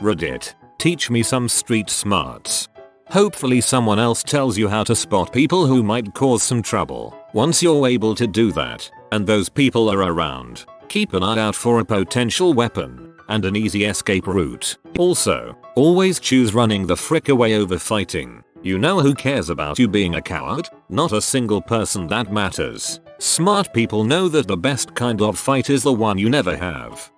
Reddit. Teach me some street smarts. Hopefully someone else tells you how to spot people who might cause some trouble. Once you're able to do that, and those people are around, keep an eye out for a potential weapon and an easy escape route. Also, always choose running the frick away over fighting. You know who cares about you being a coward? Not a single person that matters. Smart people know that the best kind of fight is the one you never have.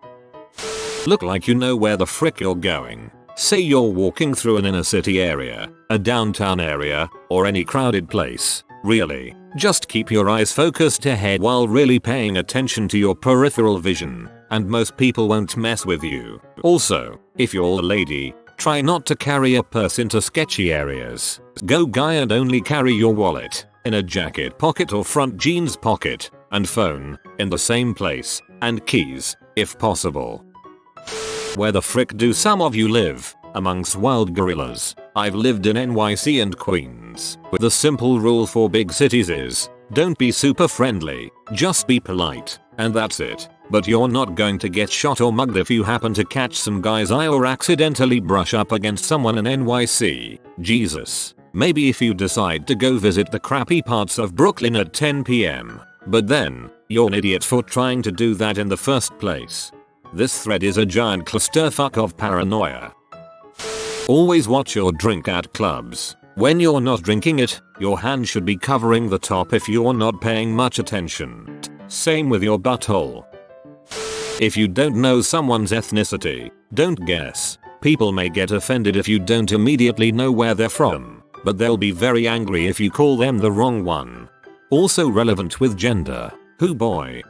Look like you know where the frick you're going. Say you're walking through an inner city area, a downtown area, or any crowded place. Really, just keep your eyes focused ahead while really paying attention to your peripheral vision, and most people won't mess with you. Also, if you're a lady, try not to carry a purse into sketchy areas. Go guy and only carry your wallet in a jacket pocket or front jeans pocket, and phone in the same place, and keys, if possible. Where the frick do some of you live? Amongst wild gorillas. I've lived in NYC and Queens. The simple rule for big cities is, don't be super friendly, just be polite, and that's it. But you're not going to get shot or mugged if you happen to catch some guy's eye or accidentally brush up against someone in NYC. Jesus. Maybe if you decide to go visit the crappy parts of Brooklyn at 10 PM. But then, you're an idiot for trying to do that in the first place. This thread is a giant clusterfuck of paranoia. Always watch your drink at clubs. When you're not drinking it, your hand should be covering the top if you're not paying much attention. Same with your butthole. If you don't know someone's ethnicity, don't guess. People may get offended if you don't immediately know where they're from, but they'll be very angry if you call them the wrong one. Also relevant with gender. Who boy?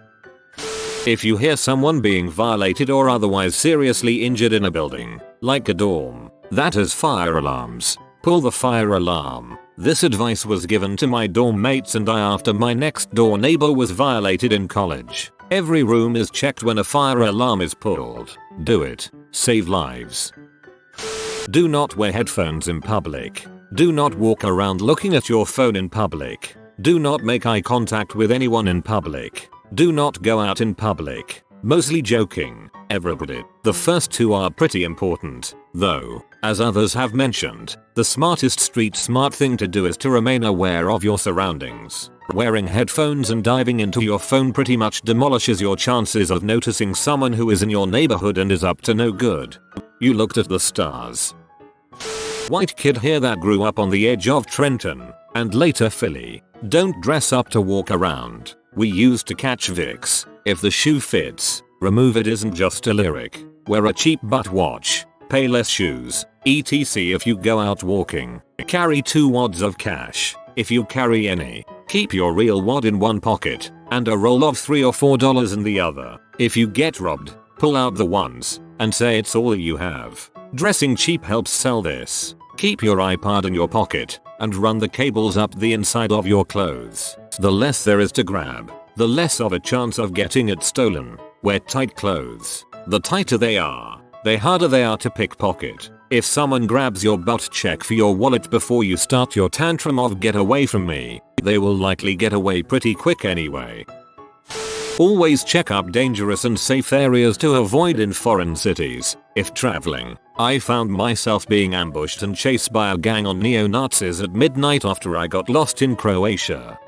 If you hear someone being violated or otherwise seriously injured in a building, like a dorm, that has fire alarms, pull the fire alarm. This advice was given to my dorm mates and I after my next door neighbor was violated in college. Every room is checked when a fire alarm is pulled. Do it. Save lives. Do not wear headphones in public. Do not walk around looking at your phone in public. Do not make eye contact with anyone in public. Do not go out in public. Mostly joking. Everybody. The first two are pretty important, though, as others have mentioned, the smartest street smart thing to do is to remain aware of your surroundings. Wearing headphones and diving into your phone pretty much demolishes your chances of noticing someone who is in your neighborhood and is up to no good. You looked at the stars. White kid here that grew up on the edge of Trenton, and later Philly. Don't dress up to walk around. We used to catch Vicks. If the shoe fits, remove it isn't just a lyric. Wear a cheap butt watch. Pay less shoes. etc. if you go out walking. Carry 2 wads of cash. If you carry any. Keep your real wad in one pocket, and a roll of $3 or $4 in the other. If you get robbed, pull out the ones, and say it's all you have. Dressing cheap helps sell this. Keep your iPod in your pocket, and run the cables up the inside of your clothes. The less there is to grab, the less of a chance of getting it stolen. Wear tight clothes. The tighter they are, the harder they are to pickpocket. If someone grabs your butt, check for your wallet before you start your tantrum of "get away from me." They will likely get away pretty quick anyway. Always check up dangerous and safe areas to avoid in foreign cities. If traveling, I found myself being ambushed and chased by a gang on neo-Nazis at midnight after I got lost in Croatia.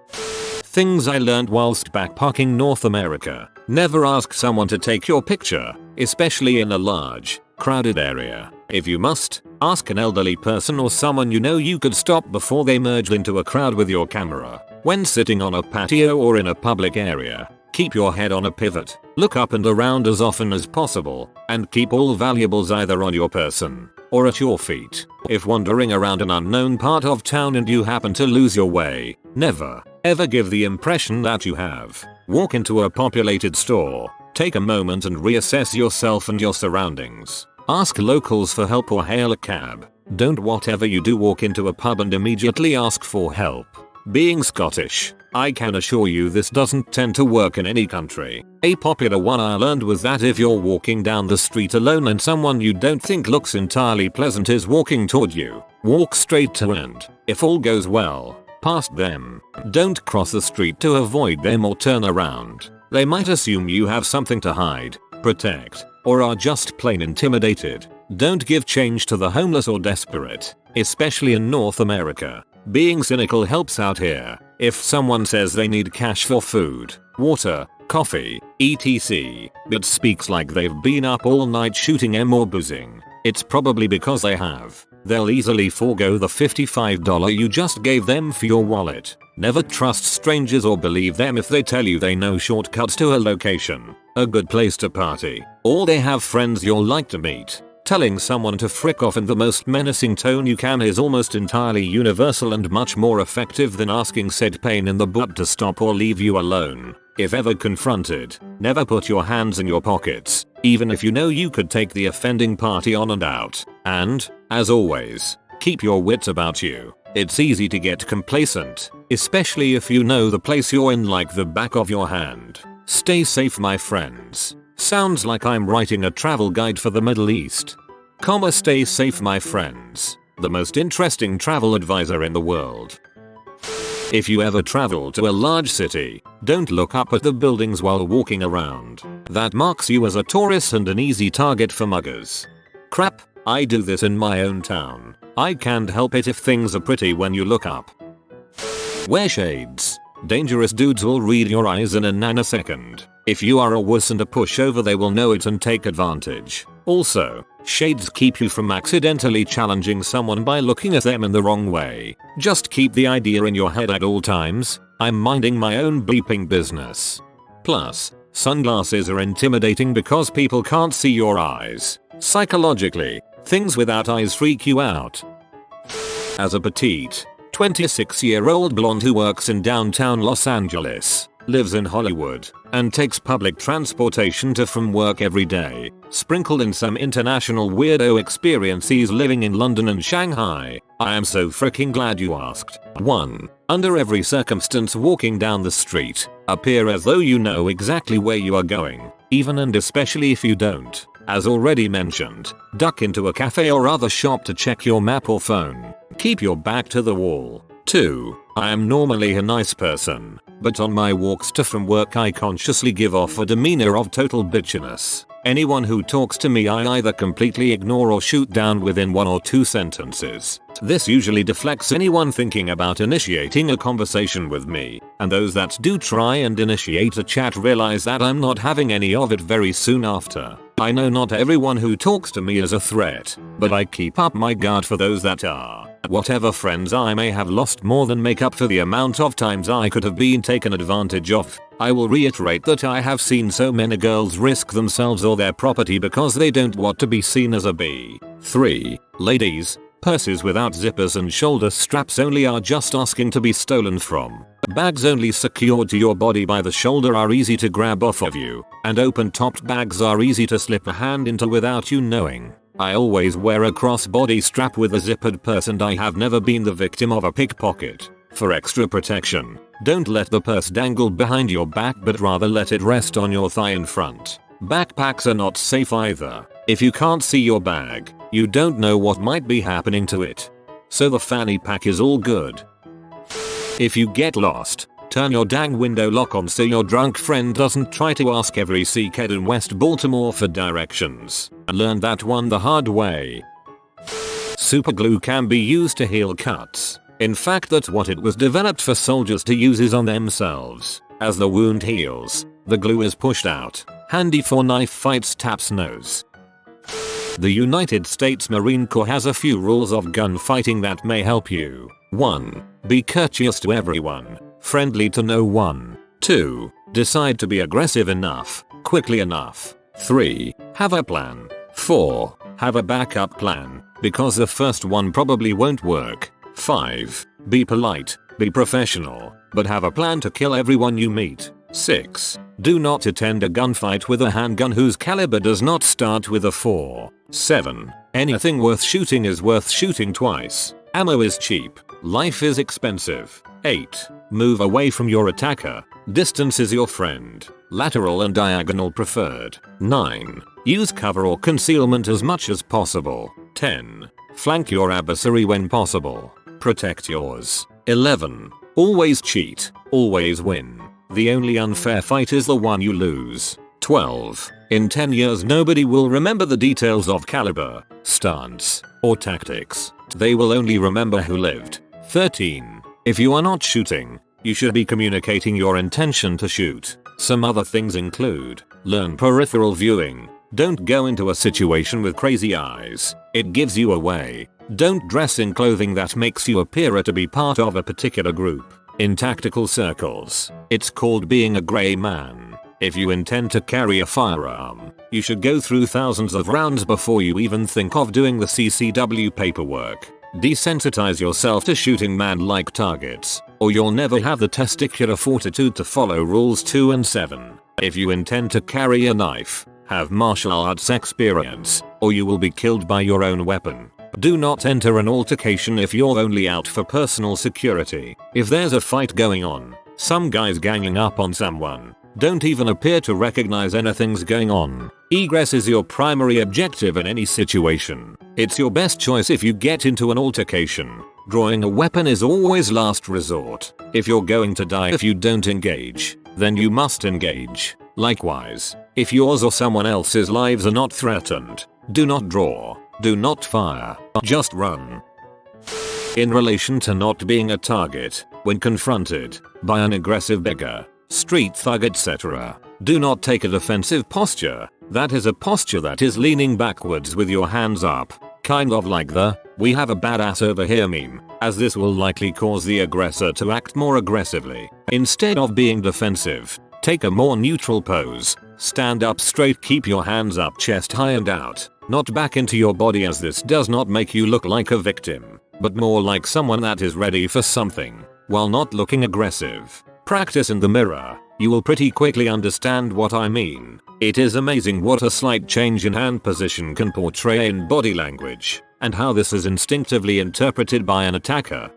Things I learned whilst backpacking North America. Never ask someone to take your picture, especially in a large, crowded area. If you must, ask an elderly person or someone you know you could stop before they merge into a crowd with your camera. When sitting on a patio or in a public area, keep your head on a pivot, look up and around as often as possible, and keep all valuables either on your person or at your feet. If wandering around an unknown part of town and you happen to lose your way, never, ever give the impression that you have. Walk into a populated store, take a moment and reassess yourself and your surroundings. Ask locals for help or hail a cab. Don't whatever you do walk into a pub and immediately ask for help. Being Scottish, I can assure you this doesn't tend to work in any country. A popular one I learned was that if you're walking down the street alone and someone you don't think looks entirely pleasant is walking toward you, walk straight to and, if all goes well, past them. Don't cross the street to avoid them or turn around. They might assume you have something to hide, protect, or are just plain intimidated. Don't give change to the homeless or desperate, especially in North America. Being cynical helps out here. If someone says they need cash for food, water, coffee, etc., but speaks like they've been up all night shooting or boozing, it's probably because they have. They'll easily forego the $55 you just gave them for your wallet. Never trust strangers or believe them if they tell you they know shortcuts to a location, a good place to party, or they have friends you'll like to meet. Telling someone to frick off in the most menacing tone you can is almost entirely universal and much more effective than asking said pain in the butt to stop or leave you alone. If ever confronted, never put your hands in your pockets, even if you know you could take the offending party on and out. And, as always, keep your wits about you. It's easy to get complacent, especially if you know the place you're in like the back of your hand. Stay safe, my friends. Sounds like I'm writing a travel guide for the Middle East. Stay safe, my friends. The most interesting travel advisor in the world. If you ever travel to a large city, don't look up at the buildings while walking around. That marks you as a tourist and an easy target for muggers. Crap, I do this in my own town. I can't help it if things are pretty when you look up. Wear shades. Dangerous dudes will read your eyes in a nanosecond. If you are a wuss and a pushover, they will know it and take advantage. Also, shades keep you from accidentally challenging someone by looking at them in the wrong way. Just keep the idea in your head at all times, I'm minding my own bleeping business. Plus, sunglasses are intimidating because people can't see your eyes. Psychologically, things without eyes freak you out. As a petite, 26-year-old blonde who works in downtown Los Angeles, lives in Hollywood, and takes public transportation to from work every day, sprinkled in some international weirdo experiences living in London and Shanghai. I am so freaking glad you asked. 1. Under every circumstance walking down the street, appear as though you know exactly where you are going, even and especially if you don't. As already mentioned, duck into a cafe or other shop to check your map or phone. Keep your back to the wall. 2. I am normally a nice person, but on my walks to from work I consciously give off a demeanor of total bitchiness. Anyone who talks to me I either completely ignore or shoot down within 1 or 2 sentences. This usually deflects anyone thinking about initiating a conversation with me, and those that do try and initiate a chat realize that I'm not having any of it very soon after. I know not everyone who talks to me is a threat, but I keep up my guard for those that are. Whatever friends I may have lost more than make up for the amount of times I could have been taken advantage of. I will reiterate that I have seen so many girls risk themselves or their property because they don't want to be seen as a B. 3. Ladies, purses without zippers and shoulder straps only are just asking to be stolen from. Bags only secured to your body by the shoulder are easy to grab off of you, and open-topped bags are easy to slip a hand into without you knowing. I always wear a crossbody strap with a zippered purse and I have never been the victim of a pickpocket. For extra protection, don't let the purse dangle behind your back but rather let it rest on your thigh in front. Backpacks are not safe either. If you can't see your bag, you don't know what might be happening to it. So the fanny pack is all good. If you get lost, turn your dang window lock on so your drunk friend doesn't try to ask every C-kid in West Baltimore for directions. I learned that one the hard way. Super glue can be used to heal cuts. In fact, that's what it was developed for soldiers to use is on themselves. As the wound heals, the glue is pushed out. Handy for knife fights, taps nose. The United States Marine Corps has a few rules of gunfighting that may help you. 1. Be courteous to everyone, friendly to no one. 2. Decide to be aggressive enough, quickly enough. 3. Have a plan. 4. Have a backup plan, because the first one probably won't work. 5. Be polite, be professional, but have a plan to kill everyone you meet. 6. Do not attend a gunfight with a handgun whose caliber does not start with a 4. 7. Anything worth shooting is worth shooting twice. Ammo is cheap. Life is expensive. 8. Move away from your attacker. Distance is your friend. Lateral and diagonal preferred. 9. Use cover or concealment as much as possible. 10. Flank your adversary when possible. Protect yours. 11. Always cheat. Always win. The only unfair fight is the one you lose. 12. In 10 years nobody will remember the details of caliber, stance, or tactics. They will only remember who lived. 13. If you are not shooting, you should be communicating your intention to shoot. Some other things include: learn peripheral viewing. Don't go into a situation with crazy eyes. It gives you away. Don't dress in clothing that makes you appear to be part of a particular group. In tactical circles, it's called being a grey man. If you intend to carry a firearm, you should go through thousands of rounds before you even think of doing the CCW paperwork. Desensitize yourself to shooting man-like targets, or you'll never have the testicular fortitude to follow rules 2 and 7. If you intend to carry a knife, have martial arts experience, or you will be killed by your own weapon. Do not enter an altercation if you're only out for personal security. If there's a fight going on, some guy's ganging up on someone, don't even appear to recognize anything's going on. Egress is your primary objective in any situation. It's your best choice if you get into an altercation. Drawing a weapon is always last resort. If you're going to die if you don't engage, then you must engage. Likewise, if yours or someone else's lives are not threatened, do not draw, do not fire, just run. In relation to not being a target, when confronted by an aggressive beggar, street thug, etc., do not take a defensive posture. That is a posture that is leaning backwards with your hands up, kind of like the "we have a badass over here" meme, as this will likely cause the aggressor to act more aggressively. Instead of being defensive, take a more neutral pose. Stand up straight, keep your hands up chest high and out, not back into your body, as this does not make you look like a victim, but more like someone that is ready for something, while not looking aggressive. Practice in the mirror. You will pretty quickly understand what I mean. It is amazing what a slight change in hand position can portray in body language, and how this is instinctively interpreted by an attacker.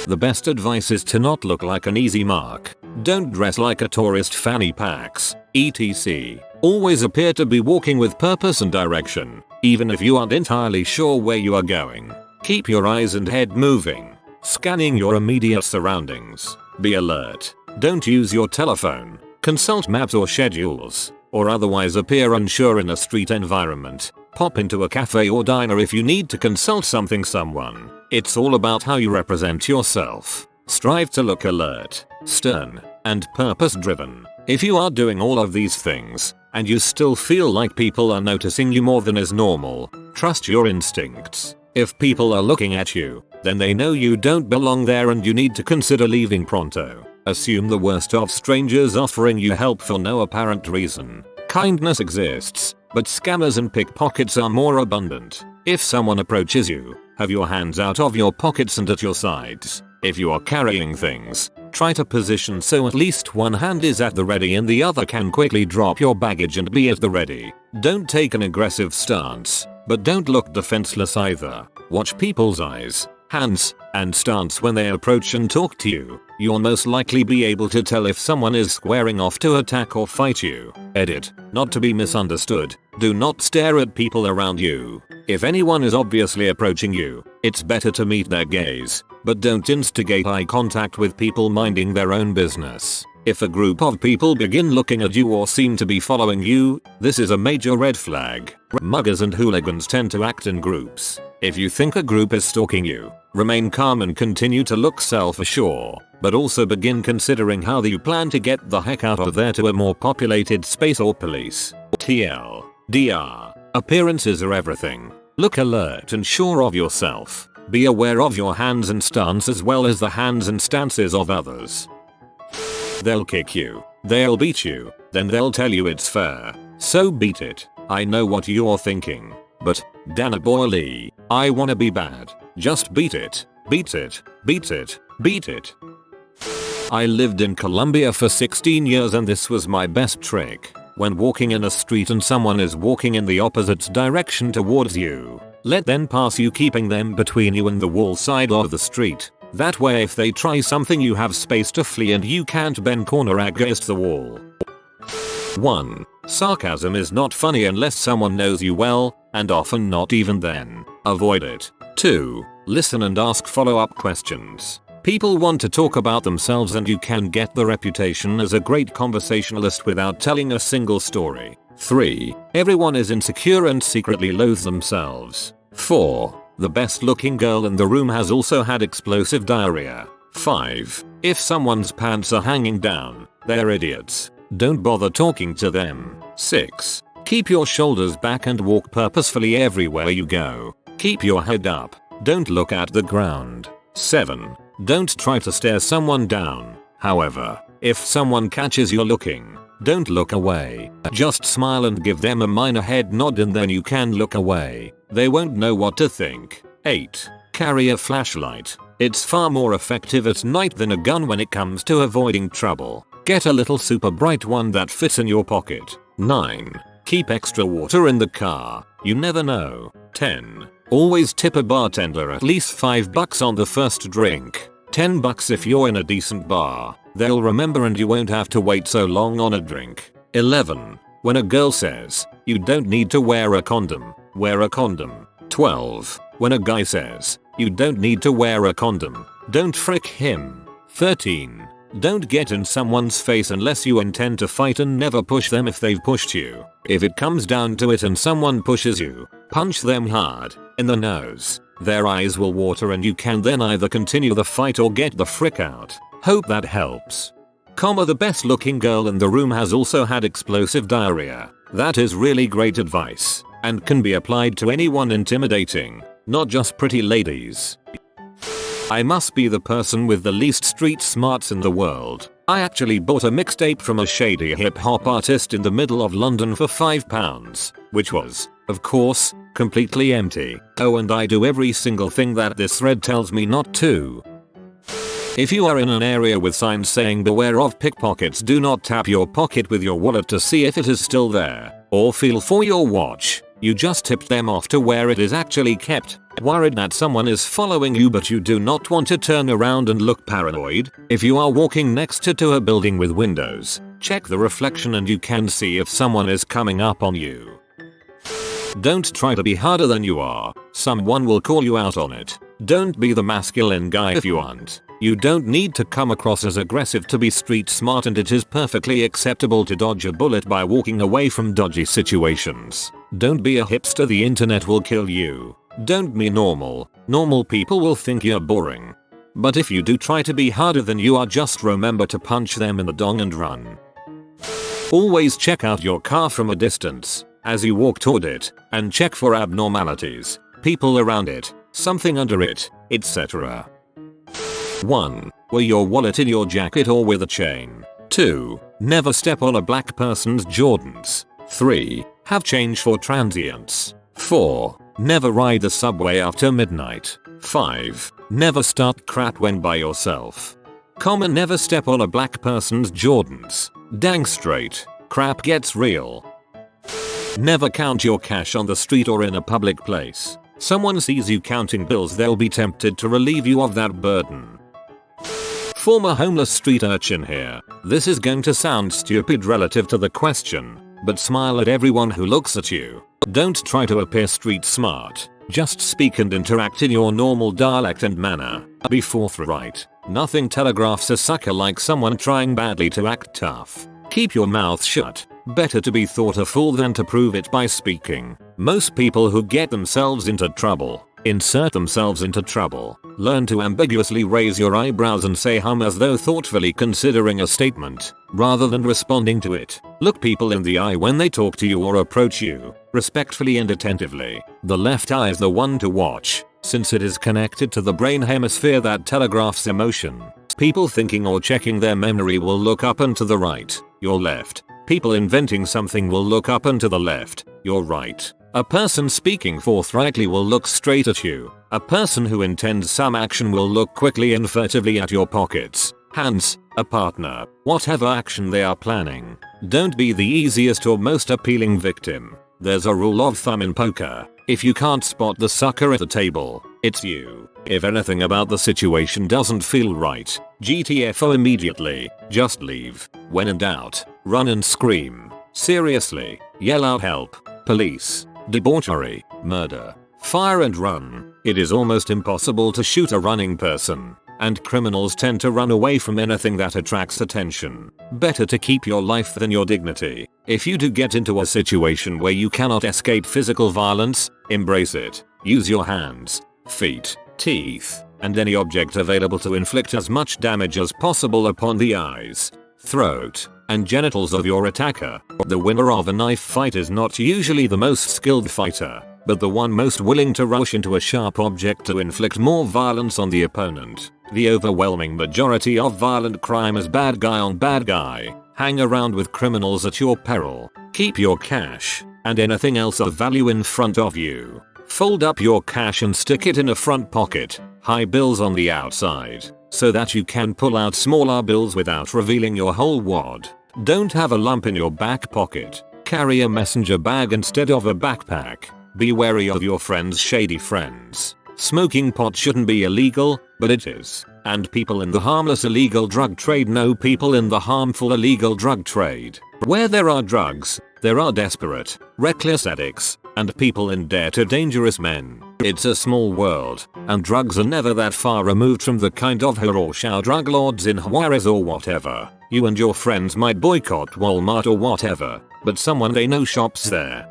The best advice is to not look like an easy mark. Don't dress like a tourist fanny packs, etc. Always appear to be walking with purpose and direction, even if you aren't entirely sure where you are going. Keep your eyes and head moving, scanning your immediate surroundings. Be alert. Don't use your telephone, consult maps or schedules, or otherwise appear unsure in a street environment. Pop into a cafe or diner if you need to consult someone. It's all about how you represent yourself. Strive to look alert, stern, and purpose-driven. If you are doing all of these things, and you still feel like people are noticing you more than is normal, trust your instincts. If people are looking at you, then they know you don't belong there and you need to consider leaving pronto. Assume the worst of strangers offering you help for no apparent reason. Kindness exists, but scammers and pickpockets are more abundant. If someone approaches you, have your hands out of your pockets and at your sides. If you are carrying things, try to position so at least one hand is at the ready and the other can quickly drop your baggage and be at the ready. Don't take an aggressive stance, but don't look defenseless either. Watch people's eyes, hands, and stance when they approach and talk to you. You'll most likely be able to tell if someone is squaring off to attack or fight you. Edit. Not to be misunderstood, do not stare at people around you. If anyone is obviously approaching you, it's better to meet their gaze, but don't instigate eye contact with people minding their own business. If a group of people begin looking at you or seem to be following you, this is a major red flag. Muggers and hooligans tend to act in groups. If you think a group is stalking you, remain calm and continue to look self-assured, but also begin considering how you plan to get the heck out of there to a more populated space or police. TLDR. Appearances are everything. Look alert and sure of yourself. Be aware of your hands and stance as well as the hands and stances of others. They'll kick you, they'll beat you, then they'll tell you it's fair. So beat it. I know what you're thinking. But, Dana Boyle, I wanna be bad. Just beat it. Beat it. Beat it. Beat it. I lived in Colombia for 16 years and this was my best trick. When walking in a street and someone is walking in the opposite direction towards you, let them pass you, keeping them between you and the wall side of the street. That way if they try something you have space to flee and you can't bend corner against the wall. 1. Sarcasm is not funny unless someone knows you well, and often not even then. Avoid it. 2. Listen and ask follow-up questions. People want to talk about themselves and you can get the reputation as a great conversationalist without telling a single story. 3. Everyone is insecure and secretly loathes themselves. 4. The best looking girl in the room has also had explosive diarrhea. 5. If someone's pants are hanging down, they're idiots. Don't bother talking to them. 6. Keep your shoulders back and walk purposefully everywhere you go. Keep your head up. Don't look at the ground. 7. Don't try to stare someone down. However, if someone catches you looking, don't look away. Just smile and give them a minor head nod and then you can look away. They won't know what to think. 8. Carry a flashlight. It's far more effective at night than a gun when it comes to avoiding trouble. Get a little super bright one that fits in your pocket. 9. Keep extra water in the car. You never know. 10. Always tip a bartender at least $5 on the first drink. $10 if you're in a decent bar. They'll remember and you won't have to wait so long on a drink. 11. When a girl says, you don't need to wear a condom, wear a condom. 12. When a guy says, you don't need to wear a condom, don't frick him. 13. Don't get in someone's face unless you intend to fight and never push them if they've pushed you. If it comes down to it and someone pushes you, punch them hard, in the nose. Their eyes will water and you can then either continue the fight or get the frick out. Hope that helps. The best looking girl in the room has also had explosive diarrhea. That is really great advice, and can be applied to anyone intimidating, not just pretty ladies. I must be the person with the least street smarts in the world. I actually bought a mixtape from a shady hip hop artist in the middle of London for £5, which was, of course, completely empty. Oh, and I do every single thing that this thread tells me not to. If you are in an area with signs saying beware of pickpockets, do not tap your pocket with your wallet to see if it is still there, or feel for your watch. You just tipped them off to where it is actually kept. Worried that someone is following you but you do not want to turn around and look paranoid? If you are walking next to a building with windows, check the reflection and you can see if someone is coming up on you. Don't try to be harder than you are. Someone will call you out on it. Don't be the masculine guy if you aren't. You don't need to come across as aggressive to be street smart, and it is perfectly acceptable to dodge a bullet by walking away from dodgy situations. Don't be a hipster, the internet will kill you. Don't be normal. Normal people will think you're boring. But if you do try to be harder than you are, just remember to punch them in the dong and run. Always check out your car from a distance as you walk toward it, and check for abnormalities, people around it, something under it, etc. 1. Wear your wallet in your jacket or with a chain. 2. Never step on a black person's Jordans. 3. Have change for transients. 4. Never ride the subway after midnight. 5. Never start crap when by yourself. Never step on a black person's Jordans. Dang straight. Crap gets real. Never count your cash on the street or in a public place. Someone sees you counting bills, they'll be tempted to relieve you of that burden. Former homeless street urchin here. This is going to sound stupid relative to the question, but smile at everyone who looks at you. Don't try to appear street smart. Just speak and interact in your normal dialect and manner. Be forthright. Nothing telegraphs a sucker like someone trying badly to act tough. Keep your mouth shut. Better to be thought a fool than to prove it by speaking. Most people who get themselves into trouble, insert themselves into trouble, learn to ambiguously raise your eyebrows and say as though thoughtfully considering a statement, rather than responding to it. Look people in the eye when they talk to you or approach you, respectfully and attentively. The left eye is the one to watch, since it is connected to the brain hemisphere that telegraphs emotion. People thinking or checking their memory will look up and to the right, your left. People inventing something will look up and to the left, your right. A person speaking forthrightly will look straight at you. A person who intends some action will look quickly and furtively at your pockets, hands, a partner, whatever action they are planning. Don't be the easiest or most appealing victim. There's a rule of thumb in poker. If you can't spot the sucker at the table, it's you. If anything about the situation doesn't feel right, GTFO immediately. Just leave. When in doubt, run and scream. Seriously, yell out help, police, debauchery, murder, fire and run. It is almost impossible to shoot a running person. and criminals tend to run away from anything that attracts attention. Better to keep your life than your dignity. If you do get into a situation where you cannot escape physical violence, embrace it. Use your hands, feet, teeth, and any object available to inflict as much damage as possible upon the eyes, throat, and genitals of your attacker. The winner of a knife fight is not usually the most skilled fighter, but the one most willing to rush into a sharp object to inflict more violence on the opponent. The overwhelming majority of violent crime is bad guy on bad guy. Hang around with criminals at your peril. Keep your cash and anything else of value in front of you. Fold up your cash and stick it in a front pocket. High bills on the outside, so that you can pull out smaller bills without revealing your whole wad. Don't have a lump in your back pocket. Carry a messenger bag instead of a backpack. Be wary of your friends' shady friends. Smoking pot shouldn't be illegal, but it is. And people in the harmless illegal drug trade know people in the harmful illegal drug trade. Where there are drugs, there are desperate, reckless addicts, and people in dare to dangerous men. It's a small world, and drugs are never that far removed from the kind of Hiroshima drug lords in Juarez or whatever. You and your friends might boycott Walmart or whatever, but someone they know shops there.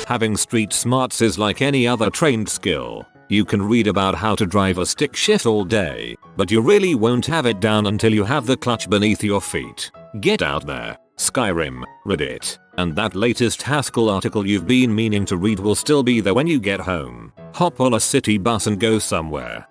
Having street smarts is like any other trained skill. You can read about how to drive a stick shift all day, but you really won't have it down until you have the clutch beneath your feet. Get out there. Skyrim, Reddit, and that latest Haskell article you've been meaning to read will still be there when you get home. Hop on a city bus and go somewhere.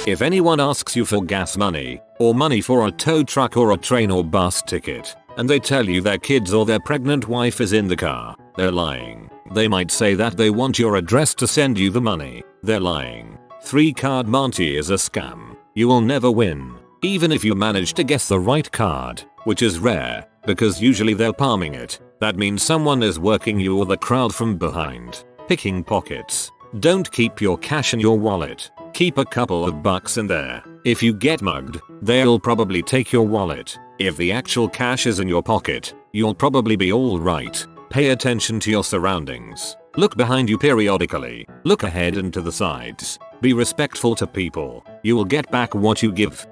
If anyone asks you for gas money, or money for a tow truck or a train or bus ticket, and they tell you their kids or their pregnant wife is in the car, they're lying. They might say that they want your address to send you the money. They're lying. 3-card Monty is a scam. You will never win. Even if you manage to guess the right card, which is rare, because usually they're palming it. That means someone is working you or the crowd from behind. Picking pockets. Don't keep your cash in your wallet. Keep a couple of bucks in there. If you get mugged, they'll probably take your wallet. If the actual cash is in your pocket, you'll probably be alright. Pay attention to your surroundings. Look behind you periodically. Look ahead and to the sides. Be respectful to people. You will get back what you give.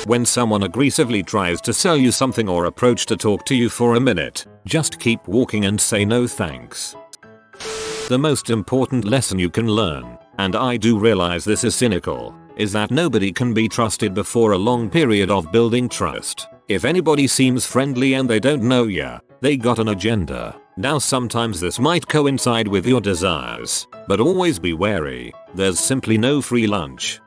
When someone aggressively tries to sell you something or approach to talk to you for a minute, just keep walking and say no thanks. The most important lesson you can learn, and I do realize this is cynical, is that nobody can be trusted before a long period of building trust. If anybody seems friendly and they don't know ya, they got an agenda. Now sometimes this might coincide with your desires, but always be wary. There's simply no free lunch.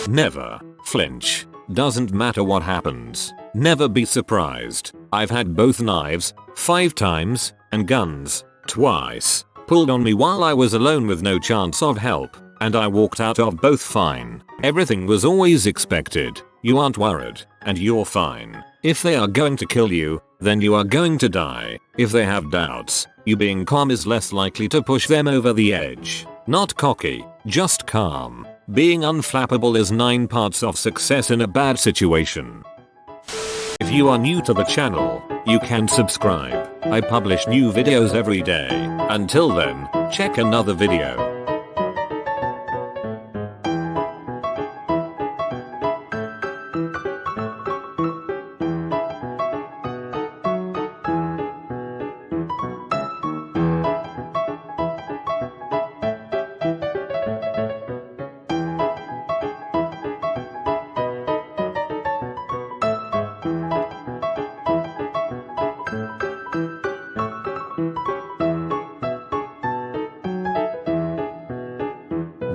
Never flinch. Doesn't matter what happens. Never be surprised. I've had both knives 5 times and guns twice pulled on me while I was alone with no chance of help, and I walked out of both fine. Everything was always expected. You aren't worried, and you're fine. If they are going to kill you, then you are going to die. If they have doubts, you being calm is less likely to push them over the edge. Not cocky, just calm. Being unflappable is 9 parts of success in a bad situation. If you are new to the channel, you can subscribe. I publish new videos every day. Until then, check another video.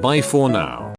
Bye for now.